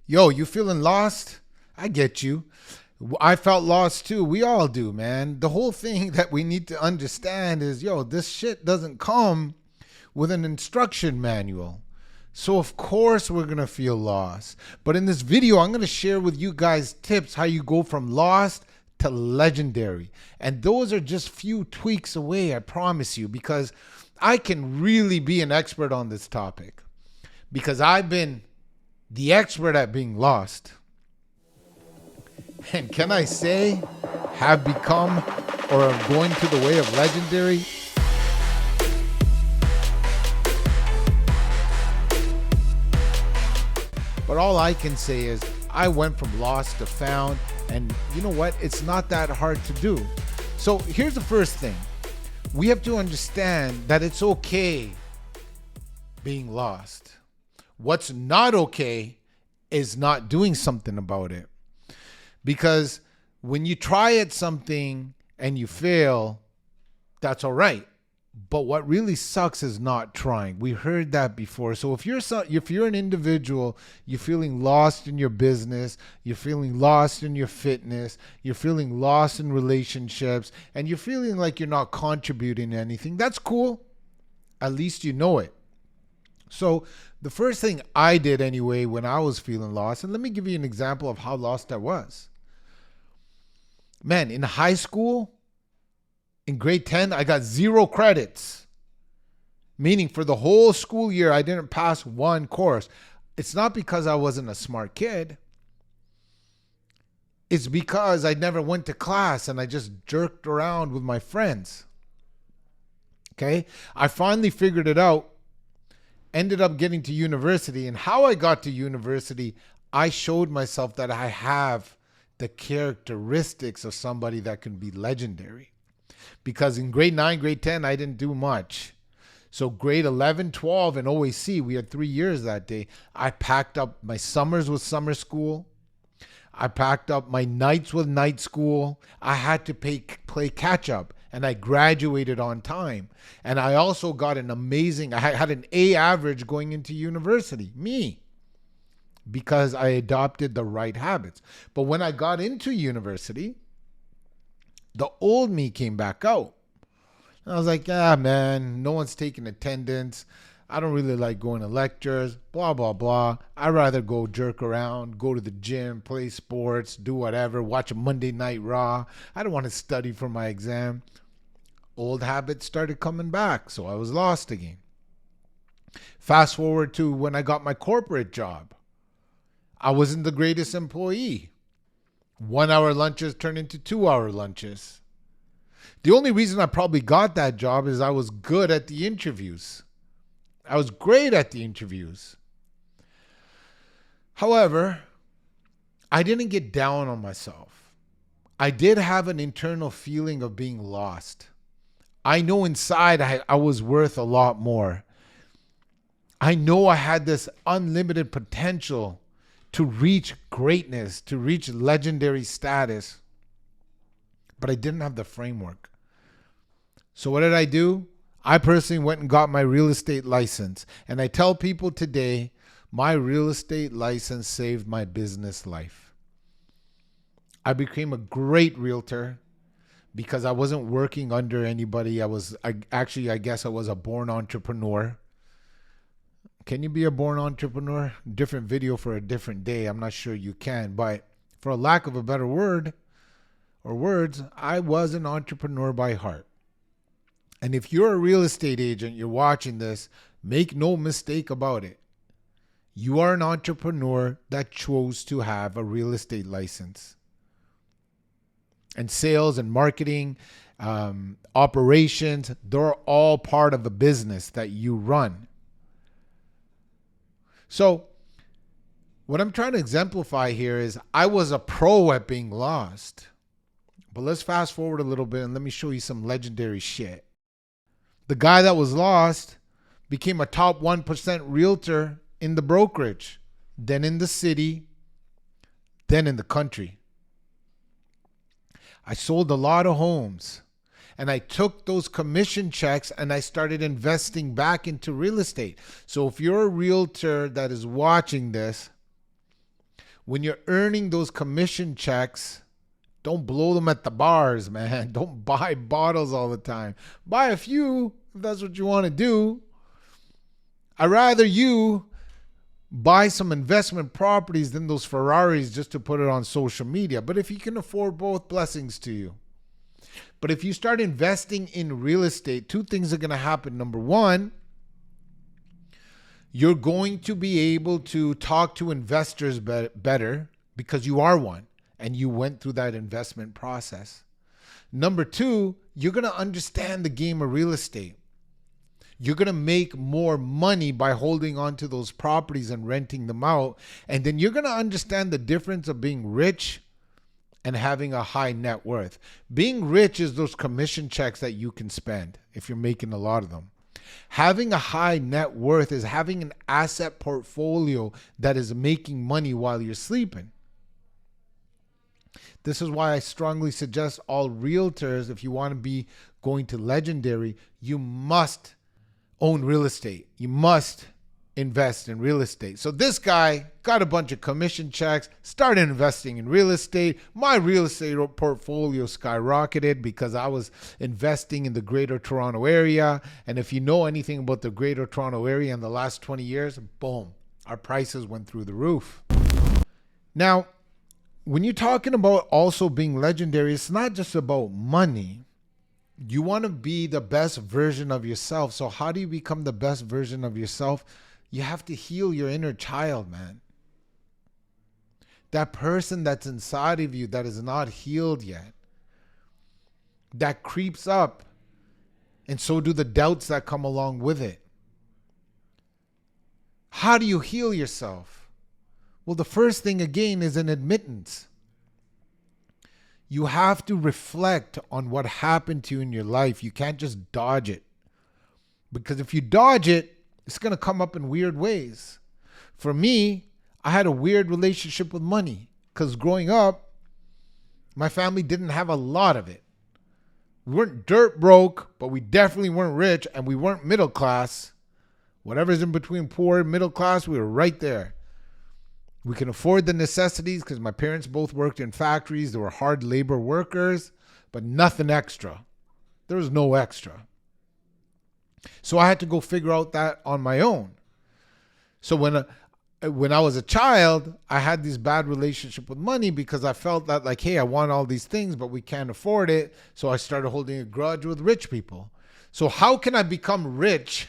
Yo, you feeling lost? I get you. I felt lost too. We all do, man. The whole thing that we need to understand is, yo, this shit doesn't come with an instruction manual. So of course we're going to feel lost. But in this video, I'm going to share with you guys tips how you go from lost to legendary. And those are just few tweaks away, I promise you, because I can really be an expert on this topic because I've been the expert at being lost. And can I say, have become or are going to the way of legendary? But all I can say is I went from lost to found, and you know what? It's not that hard to do. So here's the first thing. We have to understand that it's okay being lost. What's not okay is not doing something about it. Because when you try at something and you fail, that's all right. But what really sucks is not trying. We heard that before. So if you're an individual, you're feeling lost in your business, you're feeling lost in your fitness, you're feeling lost in relationships, and you're feeling like you're not contributing to anything, that's cool. At least you know it. So the first thing I did anyway when I was feeling lost, and let me give you an example of how lost I was. Man, in high school, in grade 10, I got 0 credits. Meaning for the whole school year, I didn't pass one course. It's not because I wasn't a smart kid. It's because I never went to class and I just jerked around with my friends. Okay? I finally figured it out. Ended up getting to university. And how I got to university, I showed myself that I have the characteristics of somebody that can be legendary. Because in grade 9, grade 10, I didn't do much. So grade 11, 12, and OAC, we had 3 years that day. I packed up my summers with summer school. I packed up my nights with night school. I had to play catch up, and I graduated on time. And I also got I had an A average going into university, me, because I adopted the right habits. But when I got into university, the old me came back out. And I was like, man, no one's taking attendance. I don't really like going to lectures, blah, blah, blah. I'd rather go jerk around, go to the gym, play sports, do whatever, watch a Monday Night Raw. I don't want to study for my exam. Old habits started coming back, so I was lost again. Fast forward to when I got my corporate job. I wasn't the greatest employee. 1 hour lunches turned into 2 hour lunches. The only reason I probably got that job is I was good at the interviews. I was great at the interviews. However, I didn't get down on myself. I did have an internal feeling of being lost. I know inside I was worth a lot more. I know I had this unlimited potential to reach greatness, to reach legendary status, but I didn't have the framework. So what did I do? I personally went and got my real estate license. And I tell people today, my real estate license saved my business life. I became a great realtor because I wasn't working under anybody. I guess I was a born entrepreneur. Can you be a born entrepreneur? Different video for a different day. I'm not sure you can, but for a lack of a better word or words, I was an entrepreneur by heart. And if you're a real estate agent, you're watching this, make no mistake about it. You are an entrepreneur that chose to have a real estate license. And sales and marketing, operations, they're all part of a business that you run. So what I'm trying to exemplify here is I was a pro at being lost. But let's fast forward a little bit and let me show you some legendary shit. The guy that was lost became a top 1% realtor in the brokerage, then in the city, then in the country. I sold a lot of homes. And I took those commission checks and I started investing back into real estate. So if you're a realtor that is watching this, When you're earning those commission checks, don't blow them at the bars, man. Don't buy bottles all the time. Buy a few if that's what you want to do. I'd rather you buy some investment properties than those Ferraris just to put it on social media. But if you can afford both, blessings to you. But if you start investing in real estate, two things are going to happen. Number one, you're going to be able to talk to investors better because you are one and you went through that investment process. Number two, you're going to understand the game of real estate. You're going to make more money by holding on to those properties and renting them out. And then you're going to understand the difference of being rich and having a high net worth. Being rich is those commission checks that you can spend if you're making a lot of them. Having a high net worth is having an asset portfolio that is making money while you're sleeping. This is why I strongly suggest all realtors, if you want to be going to legendary, you must own real estate. You must invest in real estate. So this guy got a bunch of commission checks, started investing in real estate. My real estate portfolio skyrocketed because I was investing in the Greater Toronto area. And if you know anything about the Greater Toronto area in the last 20 years, boom, our prices went through the roof. Now, when you're talking about also being legendary, it's not just about money. You want to be the best version of yourself. So how do you become the best version of yourself? You have to heal your inner child, man. That person that's inside of you that is not healed yet, that creeps up, and so do the doubts that come along with it. How do you heal yourself? Well, the first thing, again, is an admittance. You have to reflect on what happened to you in your life. You can't just dodge it. Because if you dodge it, it's going to come up in weird ways. For me, I had a weird relationship with money because growing up, my family didn't have a lot of it. We weren't dirt broke, but we definitely weren't rich, and we weren't middle class. Whatever's in between poor and middle class, we were right there. We can afford the necessities because my parents both worked in factories. They were hard labor workers, but nothing extra. There was no extra. So I had to go figure out that on my own. So when I was a child, I had this bad relationship with money because I felt that like, hey, I want all these things, but we can't afford it. So I started holding a grudge with rich people. So how can I become rich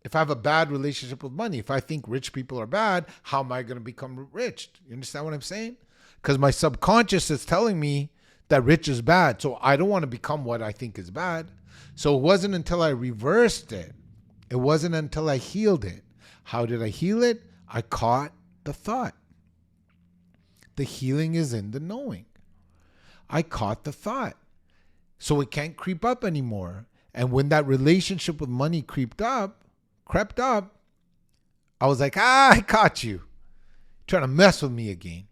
if I have a bad relationship with money? If I think rich people are bad, how am I going to become rich? You understand what I'm saying? Because my subconscious is telling me that rich is bad. So I don't want to become what I think is bad. So it wasn't until I reversed it. It wasn't until I healed it. How did I heal it? I caught the thought. The healing is in the knowing. I caught the thought. So it can't creep up anymore. And when that relationship with money crept up, I was like, I caught you. Trying to mess with me again.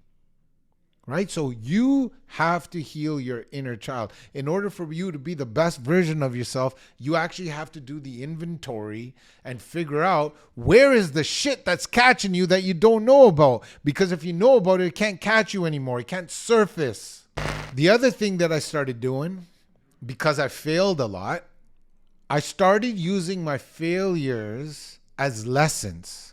Right? So you have to heal your inner child. In order for you to be the best version of yourself, you actually have to do the inventory and figure out where is the shit that's catching you that you don't know about. Because if you know about it, it can't catch you anymore. It can't surface. The other thing that I started doing, because I failed a lot, I started using my failures as lessons.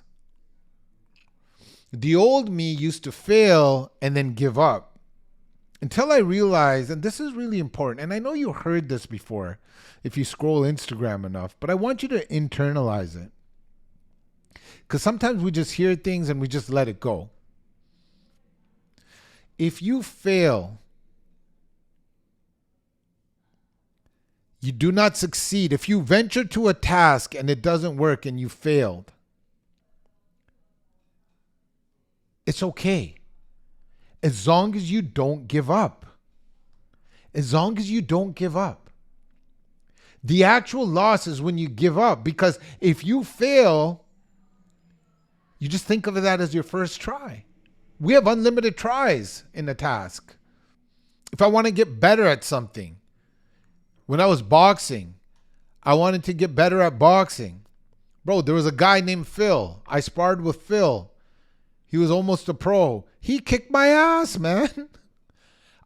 The old me used to fail and then give up until I realized, and this is really important, and I know you heard this before if you scroll Instagram enough, but I want you to internalize it. Because sometimes we just hear things and we just let it go. If you fail, you do not succeed. If you venture to a task and it doesn't work and you failed, it's okay. As long as you don't give up. As long as you don't give up. The actual loss is when you give up, because if you fail, you just think of that as your first try. We have unlimited tries in a task. If I want to get better at something, when I was boxing, I wanted to get better at boxing. Bro, there was a guy named Phil. I sparred with Phil. He was almost a pro. He kicked my ass, man.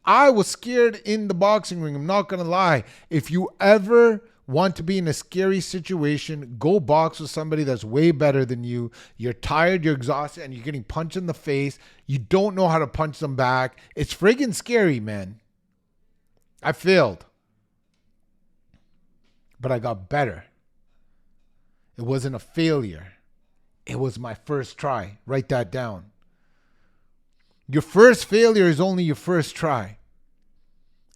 I was scared in the boxing ring. I'm not going to lie. If you ever want to be in a scary situation, go box with somebody that's way better than you. You're tired, you're exhausted, and you're getting punched in the face. You don't know how to punch them back. It's friggin' scary, man. I failed. But I got better. It wasn't a failure. It was my first try. Write that down. Your first failure is only your first try.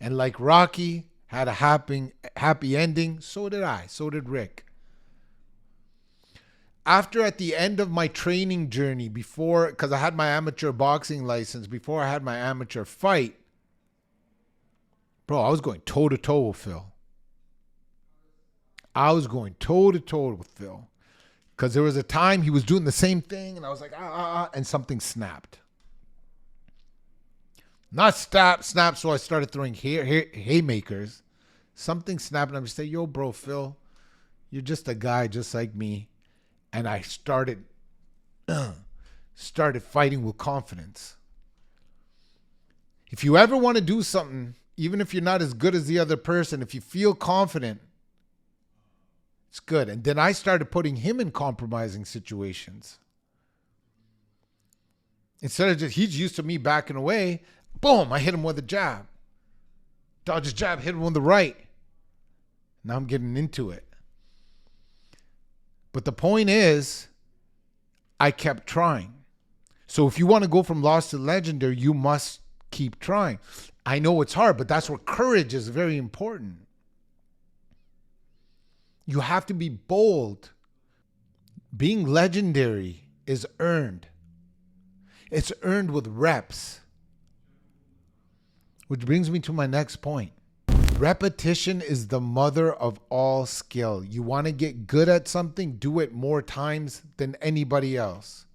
And like Rocky had a happy ending, so did I. So did Rick. After, at the end of my training journey, because I had my amateur boxing license, before I had my amateur fight, bro, I was going toe-to-toe with Phil. I was going toe-to-toe with Phil. Because there was a time he was doing the same thing, and I was like, and something snapped. Not snap, so I started throwing haymakers. Something snapped, and I'm just saying, yo, bro, Phil, you're just a guy just like me. And I started fighting with confidence. If you ever want to do something, even if you're not as good as the other person, if you feel confident, it's good. And then I started putting him in compromising situations. Instead of he's used to me backing away, boom, I hit him with a jab. Dodge his jab, hit him with the right. Now I'm getting into it. But the point is, I kept trying. So if you want to go from lost to legendary, you must keep trying. I know it's hard, but that's where courage is very important. You have to be bold. Being legendary is earned. It's earned with reps. Which brings me to my next point. Repetition is the mother of all skill. You want to get good at something, do it more times than anybody else.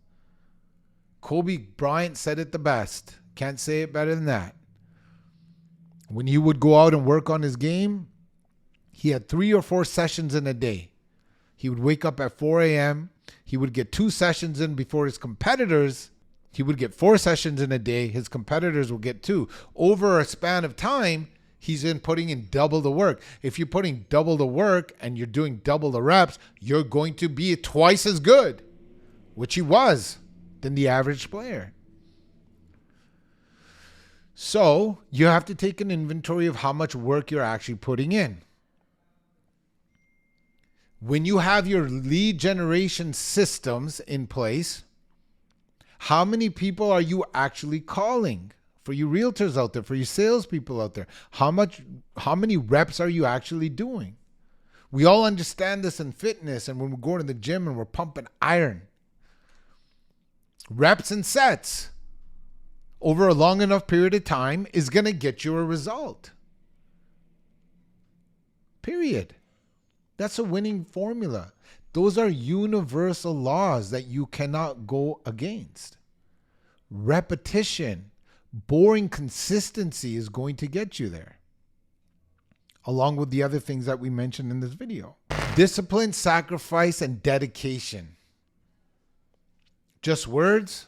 Kobe Bryant said it the best. Can't say it better than that. When he would go out and work on his game, he had 3 or 4 sessions in a day. He would wake up at 4 a.m. He would get 2 sessions in before his competitors. He would get 4 sessions in a day. His competitors will get 2. Over a span of time, he's putting in double the work. If you're putting double the work and you're doing double the reps, you're going to be twice as good, which he was, than the average player. So you have to take an inventory of how much work you're actually putting in. When you have your lead generation systems in place, how many people are you actually calling? For you realtors out there, for you salespeople out there, how many reps are you actually doing? We all understand this in fitness and when we're going to the gym and we're pumping iron. Reps and sets over a long enough period of time is going to get you a result. Period. That's a winning formula. Those are universal laws that you cannot go against. Repetition, boring consistency is going to get you there. Along with the other things that we mentioned in this video. Discipline, sacrifice, and dedication. Just words?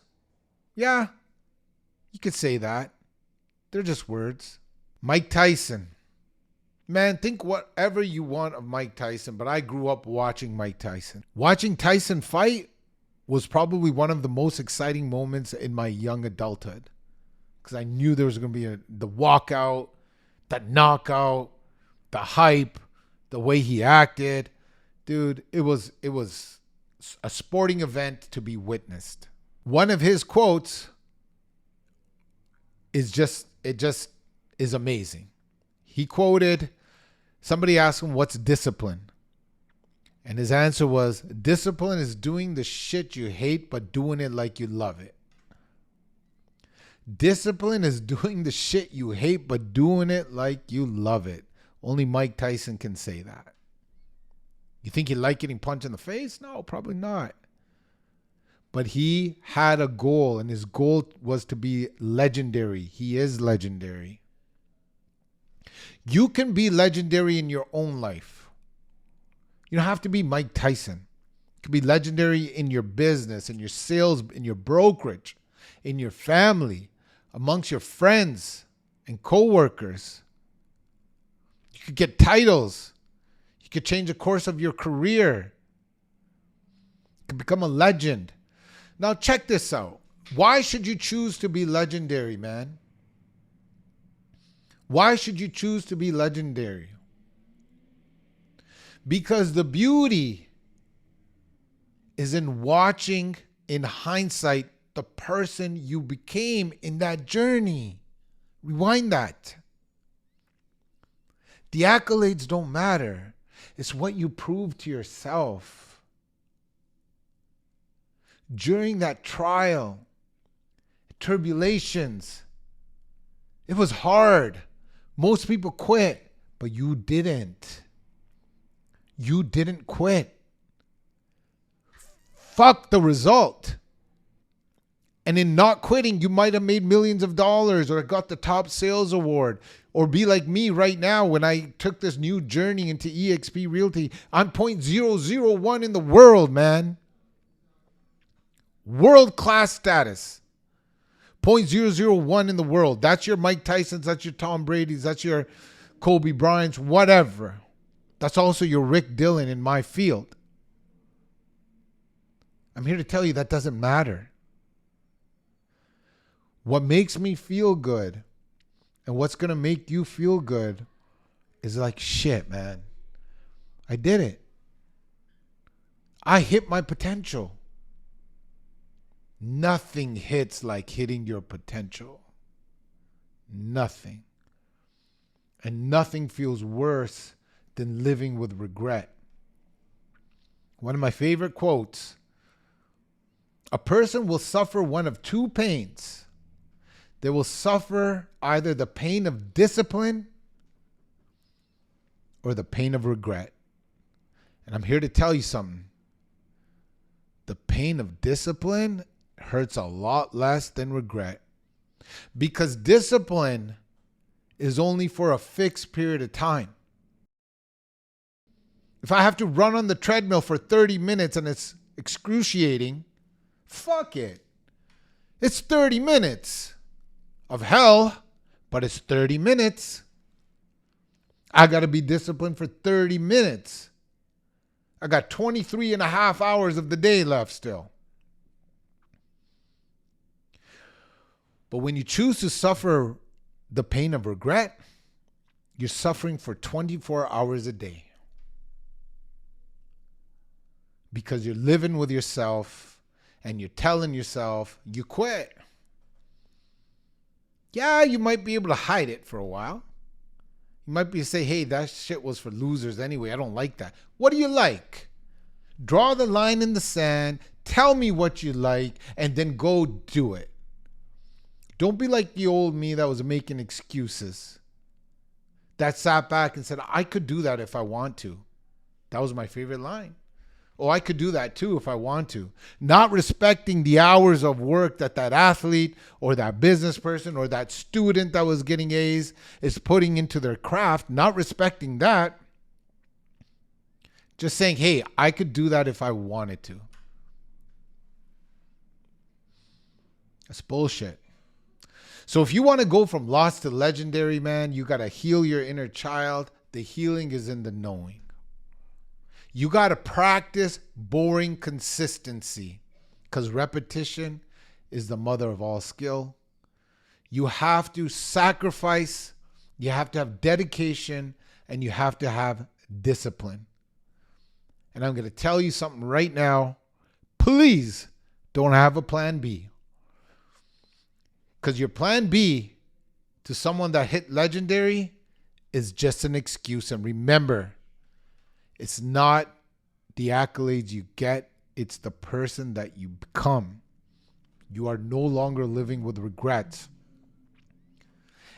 Yeah, you could say that. They're just words. Mike Tyson. Man, think whatever you want of Mike Tyson, but I grew up watching Mike Tyson. Watching Tyson fight was probably one of the most exciting moments in my young adulthood. Because I knew there was going to be the walkout, the knockout, the hype, the way he acted. Dude, it was a sporting event to be witnessed. One of his quotes is amazing. He quoted, somebody asked him, what's discipline? And his answer was, discipline is doing the shit you hate, but doing it like you love it. Discipline is doing the shit you hate, but doing it like you love it. Only Mike Tyson can say that. You think he liked getting punched in the face? No, probably not. But he had a goal, and his goal was to be legendary. He is legendary. You can be legendary in your own life. You don't have to be Mike Tyson. could be legendary in your business, in your sales, in your brokerage, in your family, amongst your friends and coworkers. You could get titles. You could change the course of your career. You could become a legend. Now check this out. Why should you choose to be legendary, man? Why should you choose to be legendary? Because the beauty is in watching, in hindsight, the person you became in that journey. Rewind that. The accolades don't matter. It's what you prove to yourself. During that trial, tribulations, it was hard. Most people quit, but you didn't. You didn't quit. Fuck the result. And in not quitting, you might have made millions of dollars or got the top sales award, or be like me right now when I took this new journey into eXp Realty. I'm 0.001 in the world, man. World-class status. 0.001 in the world. That's your Mike Tyson's, that's your Tom Brady's, that's your Kobe Bryant's, whatever. That's also your Rick Dhillon in my field. I'm here to tell you that doesn't matter. What makes me feel good and what's going to make you feel good is like, shit, man. I did it. I hit my potential. Nothing hits like hitting your potential. Nothing. And nothing feels worse than living with regret. One of my favorite quotes: a person will suffer one of two pains. They will suffer either the pain of discipline or the pain of regret. And I'm here to tell you something. The pain of discipline hurts a lot less than regret, because discipline is only for a fixed period of time. If I have to run on the treadmill for 30 minutes and it's excruciating, fuck it. It's 30 minutes of hell, but it's 30 minutes. I got to be disciplined for 30 minutes. I got 23 and a half hours of the day left still. But when you choose to suffer the pain of regret, you're suffering for 24 hours a day. Because you're living with yourself and you're telling yourself you quit. Yeah, you might be able to hide it for a while. You might be able to say, hey, that shit was for losers anyway. I don't like that. What do you like? Draw the line in the sand. Tell me what you like, and then go do it. Don't be like the old me that was making excuses. That sat back and said, I could do that if I want to. That was my favorite line. Oh, I could do that too if I want to. Not respecting the hours of work that athlete or that business person or that student that was getting A's is putting into their craft. Not respecting that. Just saying, hey, I could do that if I wanted to. That's bullshit. So if you want to go from lost to legendary, man, you got to heal your inner child. The healing is in the knowing. You got to practice boring consistency, because repetition is the mother of all skill. You have to sacrifice, you have to have dedication, and you have to have discipline. And I'm going to tell you something right now. Please don't have a plan B. Because your plan B to someone that hit legendary is just an excuse. And remember, it's not the accolades you get. It's the person that you become. You are no longer living with regrets.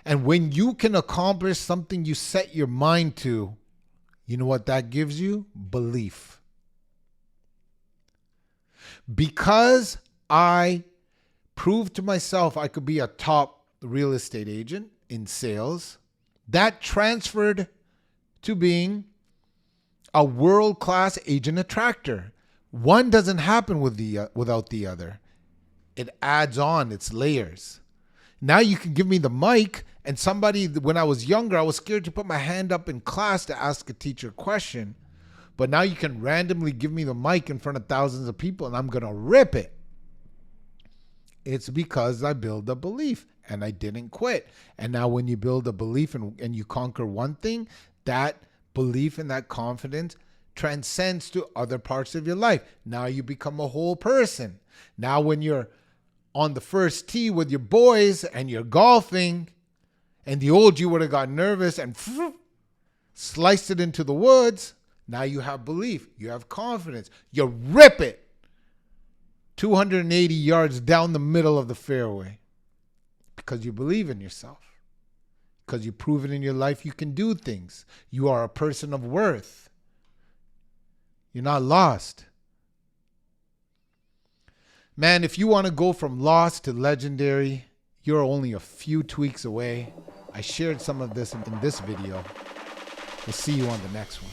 And when you can accomplish something you set your mind to, you know what that gives you? Belief. Because I proved to myself I could be a top real estate agent in sales, that transferred to being a world-class agent attractor. One doesn't happen without the other. It adds on, it's layers. Now you can give me the mic, and somebody, when I was younger, I was scared to put my hand up in class to ask a teacher a question. But now you can randomly give me the mic in front of thousands of people and I'm going to rip it. It's because I build a belief and I didn't quit. And now when you build a belief and you conquer one thing, that belief and that confidence transcends to other parts of your life. Now you become a whole person. Now when you're on the first tee with your boys and you're golfing, and the old you would have got nervous and sliced it into the woods, now you have belief, you have confidence, you rip it 280 yards down the middle of the fairway because you believe in yourself, because you've proven in your life you can do things. You are a person of worth. You're not lost. Man, if you want to go from lost to legendary, you're only a few tweaks away. I shared some of this in this video. We'll see you on the next one.